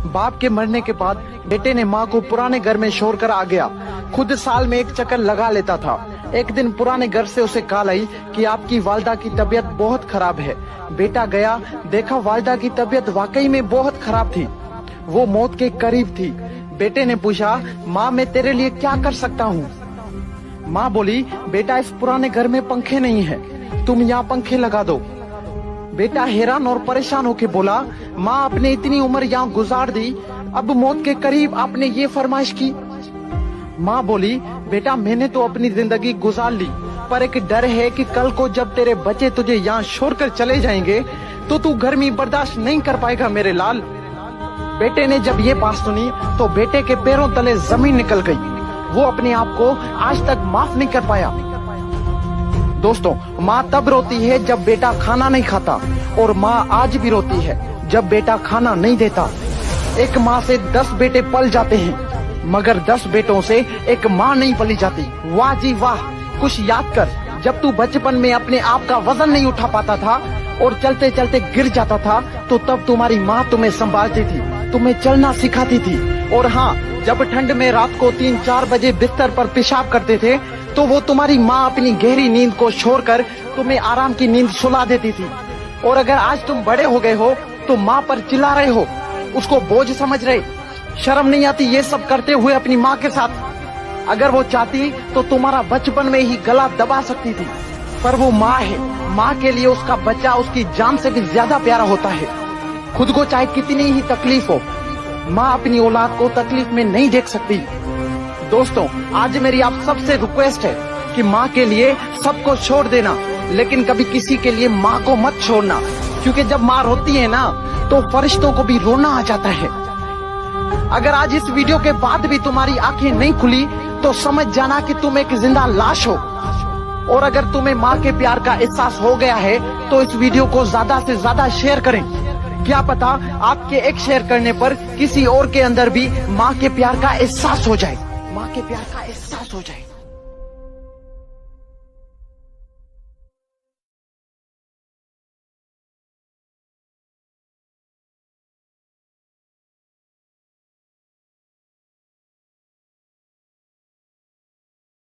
बाप के मरने के बाद बेटे ने माँ को पुराने घर में छोड़कर आ गया। खुद साल में एक चक्कर लगा लेता था। एक दिन पुराने घर से उसे कॉल आई कि आपकी वालिदा की तबीयत बहुत खराब है। बेटा गया, देखा वालिदा की तबीयत वाकई में बहुत खराब थी, वो मौत के करीब थी। बेटे ने पूछा, माँ मैं तेरे लिए क्या कर सकता हूँ? माँ बोली, बेटा इस पुराने घर में पंखे नहीं है, तुम यहाँ पंखे लगा दो। बेटा हैरान और परेशान होके बोला, माँ आपने इतनी उम्र यहाँ गुजार दी, अब मौत के करीब आपने ये फरमाइश की। माँ बोली, बेटा मैंने तो अपनी जिंदगी गुजार ली, पर एक डर है कि कल को जब तेरे बच्चे तुझे यहाँ छोड़कर चले जाएंगे तो तू गर्मी बर्दाश्त नहीं कर पाएगा मेरे लाल। बेटे ने जब ये बात सुनी तो बेटे के पैरों तले जमीन निकल गई। वो अपने आप को आज तक माफ नहीं कर पाया। दोस्तों, माँ तब रोती है जब बेटा खाना नहीं खाता, और माँ आज भी रोती है जब बेटा खाना नहीं देता। एक माँ से 10 बेटे पल जाते हैं, मगर 10 बेटों से एक माँ नहीं पली जाती। वाह जी वाह। कुछ याद कर, जब तू बचपन में अपने आप का वजन नहीं उठा पाता था और चलते चलते गिर जाता था, तो तब तुम्हारी माँ तुम्हें संभालती थी, तुम्हें चलना सिखाती थी। और हाँ, जब ठंड में रात को 3-4 बजे बिस्तर पर पेशाब करते थे तो वो तुम्हारी माँ अपनी गहरी नींद को छोड़कर तुम्हें आराम की नींद सुला देती थी। और अगर आज तुम बड़े हो गए हो तो माँ पर चिल्ला रहे हो, उसको बोझ समझ रहे, शर्म नहीं आती ये सब करते हुए अपनी माँ के साथ? अगर वो चाहती तो तुम्हारा बचपन में ही गला दबा सकती थी, पर वो माँ है। माँ के लिए उसका बच्चा उसकी जान से भी ज्यादा प्यारा होता है। खुद को चाहे कितनी ही तकलीफ हो, माँ अपनी औलाद को तकलीफ में नहीं देख सकती। दोस्तों, आज मेरी आप सबसे रिक्वेस्ट है कि माँ के लिए सबको छोड़ देना, लेकिन कभी किसी के लिए माँ को मत छोड़ना, क्योंकि जब माँ रोती है ना तो फरिश्तों को भी रोना आ जाता है। अगर आज इस वीडियो के बाद भी तुम्हारी आंखें नहीं खुली तो समझ जाना कि तुम एक जिंदा लाश हो। और अगर तुम्हें माँ के प्यार का एहसास हो गया है तो इस वीडियो को ज्यादा से ज्यादा शेयर करें। क्या पता आपके एक शेयर करने पर किसी और के अंदर भी माँ के प्यार का एहसास हो जाए, माँ के प्यार का एहसास हो जाए।